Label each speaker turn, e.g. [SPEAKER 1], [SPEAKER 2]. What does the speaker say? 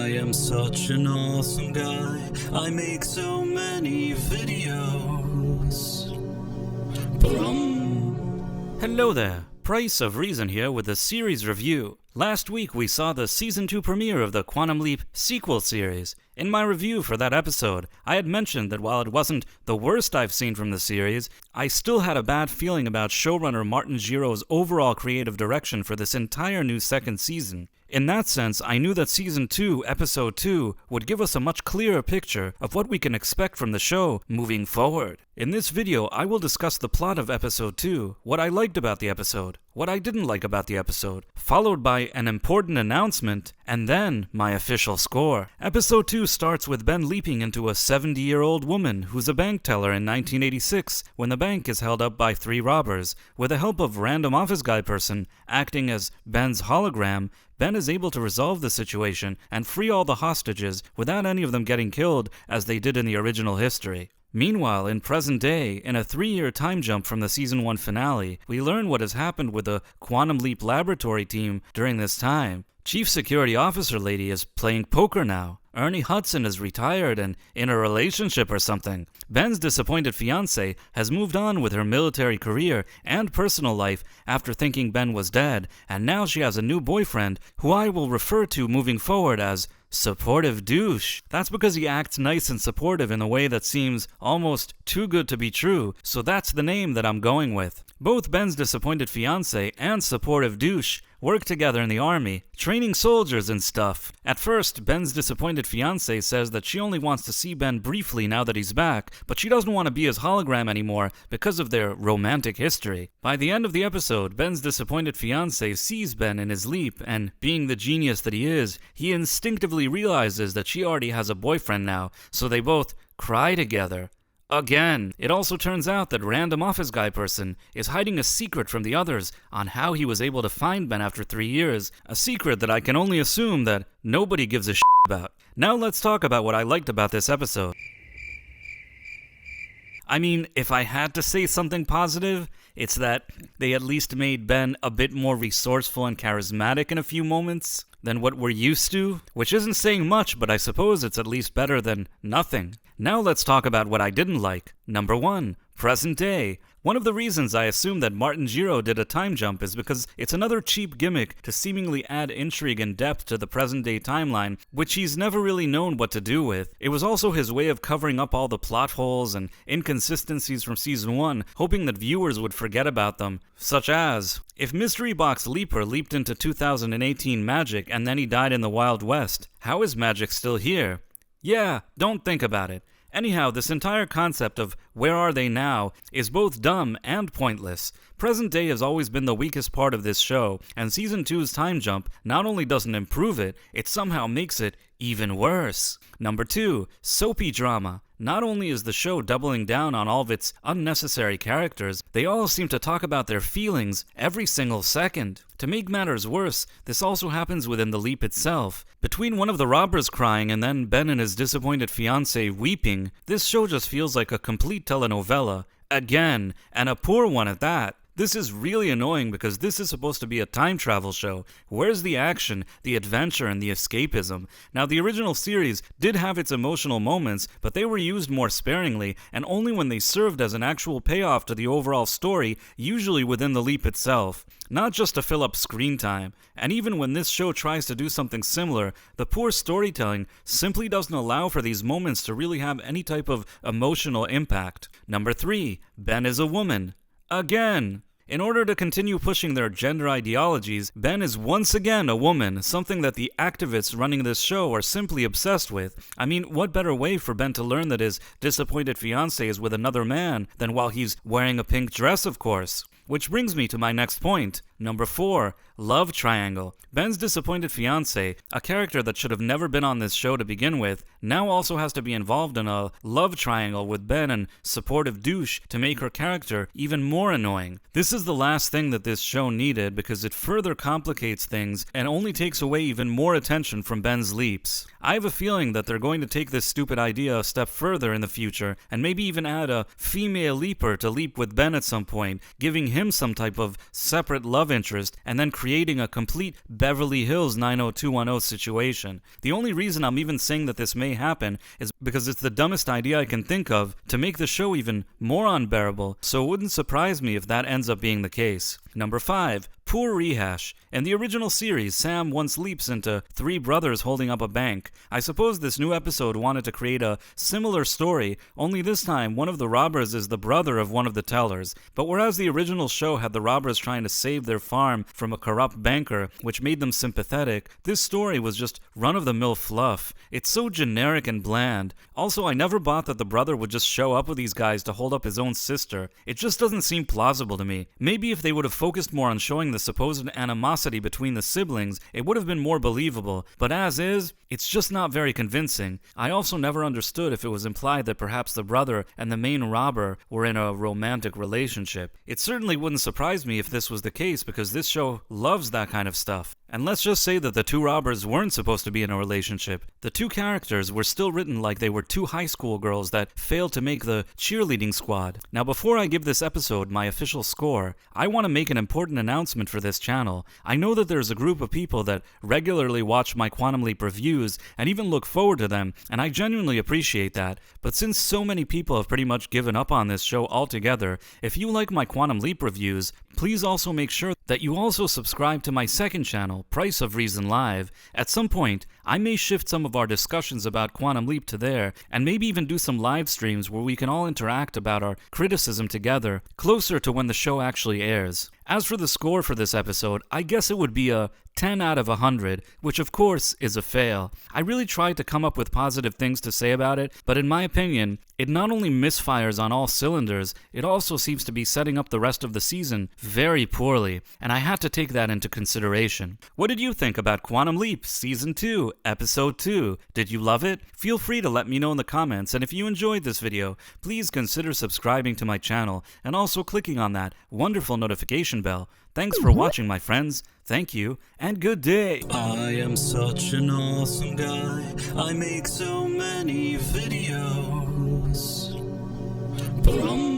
[SPEAKER 1] I am such an awesome guy. I make so many videos.
[SPEAKER 2] Hello there, Price of Reason here with a series review. Last week we saw the Season 2 premiere of the Quantum Leap sequel series. In my review for that episode, I had mentioned that while it wasn't the worst I've seen from the series, I still had a bad feeling about showrunner Martin Giro's overall creative direction for this entire new second season. In that sense, I knew that Season 2, Episode 2 would give us a much clearer picture of what we can expect from the show moving forward. In this video, I will discuss the plot of Episode 2, what I liked about the episode, what I didn't like about the episode, followed by an important announcement, and then my official score. Episode 2 starts with Ben leaping into a 70-year-old woman who's a bank teller in 1986 when the bank is held up by 3 robbers. With the help of random office guy person acting as Ben's hologram, Ben is able to resolve the situation and free all the hostages without any of them getting killed as they did in the original history. Meanwhile, in present day, in a 3-year time jump from the Season 1 finale, we learn what has happened with the Quantum Leap laboratory team during this time. Chief Security Officer Lady is playing poker now. Ernie Hudson is retired and in a relationship or something. Ben's disappointed fiancée has moved on with her military career and personal life after thinking Ben was dead, and now she has a new boyfriend who I will refer to moving forward as Supportive Douche. That's because he acts nice and supportive in a way that seems almost too good to be true, so that's the name that I'm going with. Both Ben's disappointed fiancé and Supportive Douche work together in the army, training soldiers and stuff. At first, Ben's disappointed fiancée says that she only wants to see Ben briefly now that he's back, but she doesn't want to be his hologram anymore because of their romantic history. By the end of the episode, Ben's disappointed fiancé sees Ben in his leap, and being the genius that he is, he instinctively realizes that she already has a boyfriend now, so they both cry together. Again. It also turns out that random office guy person is hiding a secret from the others on how he was able to find Ben after 3 years, a secret that I can only assume that nobody gives a shit about. Now let's talk about what I liked about this episode. I mean, if I had to say something positive, it's that they at least made Ben a bit more resourceful and charismatic in a few moments than what we're used to, which isn't saying much, but I suppose it's at least better than nothing. Now let's talk about what I didn't like. Number 1, present day. One of the reasons I assume that Martin Giro did a time jump is because it's another cheap gimmick to seemingly add intrigue and depth to the present-day timeline, which he's never really known what to do with. It was also his way of covering up all the plot holes and inconsistencies from Season 1, hoping that viewers would forget about them, such as, if Mystery Box Leaper leaped into 2018 Magic and then he died in the Wild West, how is Magic still here? Yeah, don't think about it. Anyhow, this entire concept of where are they now is both dumb and pointless. Present day has always been the weakest part of this show, and Season 2's time jump not only doesn't improve it, it somehow makes it even worse. Number 2, soapy drama. Not only is the show doubling down on all of its unnecessary characters, they all seem to talk about their feelings every single second. To make matters worse, this also happens within the leap itself. Between one of the robbers crying and then Ben and his disappointed fiancée weeping, this show just feels like a complete telenovela. Again, and a poor one at that. This is really annoying because this is supposed to be a time travel show. Where's the action, the adventure, and the escapism? Now, the original series did have its emotional moments, but they were used more sparingly, and only when they served as an actual payoff to the overall story, usually within the leap itself. Not just to fill up screen time. And even when this show tries to do something similar, the poor storytelling simply doesn't allow for these moments to really have any type of emotional impact. Number 3, Ben is a woman. Again. In order to continue pushing their gender ideologies, Ben is once again a woman, something that the activists running this show are simply obsessed with. I mean, what better way for Ben to learn that his disappointed fiancé is with another man than while he's wearing a pink dress, of course? Which brings me to my next point. Number 4, love triangle. Ben's disappointed fiancée, a character that should have never been on this show to begin with, now also has to be involved in a love triangle with Ben and Supportive Douche to make her character even more annoying. This is the last thing that this show needed because it further complicates things and only takes away even more attention from Ben's leaps. I have a feeling that they're going to take this stupid idea a step further in the future and maybe even add a female leaper to leap with Ben at some point, giving him some type of separate love love interest and then creating a complete Beverly Hills 90210 situation. The only reason I'm even saying that this may happen is because it's the dumbest idea I can think of to make the show even more unbearable, so it wouldn't surprise me if that ends up being the case. Number 5. Poor rehash. In the original series, Sam once leaps into 3 brothers holding up a bank. I suppose this new episode wanted to create a similar story, only this time one of the robbers is the brother of one of the tellers. But whereas the original show had the robbers trying to save their farm from a corrupt banker, which made them sympathetic, this story was just run-of-the-mill fluff. It's so generic and bland. Also, I never bought that the brother would just show up with these guys to hold up his own sister. It just doesn't seem plausible to me. Maybe if they would have focused more on showing the supposed animosity between the siblings, it would have been more believable, but as is, it's just not very convincing. I also never understood if it was implied that perhaps the brother and the main robber were in a romantic relationship. It certainly wouldn't surprise me if this was the case because this show loves that kind of stuff. And let's just say that the 2 robbers weren't supposed to be in a relationship. The 2 characters were still written like they were 2 high school girls that failed to make the cheerleading squad. Now, before I give this episode my official score, I want to make an important announcement for this channel. I know that there's a group of people that regularly watch my Quantum Leap reviews and even look forward to them, and I genuinely appreciate that. But since so many people have pretty much given up on this show altogether, if you like my Quantum Leap reviews, please also make sure that you also subscribe to my second channel, Price of Reason Live. At some point, I may shift some of our discussions about Quantum Leap to there, and maybe even do some live streams where we can all interact about our criticism together, closer to when the show actually airs. As for the score for this episode, I guess it would be a 10 out of 100, which of course is a fail. I really tried to come up with positive things to say about it, but in my opinion, it not only misfires on all cylinders, it also seems to be setting up the rest of the season very poorly, and I had to take that into consideration. What did you think about Quantum Leap Season 2, Episode 2? Did you love it? Feel free to let me know in the comments, and if you enjoyed this video, please consider subscribing to my channel, and also clicking on that wonderful notification bell. Thanks for watching, my friends. Thank you, and good day.
[SPEAKER 1] I am such an awesome guy. I make so many videos. But I'm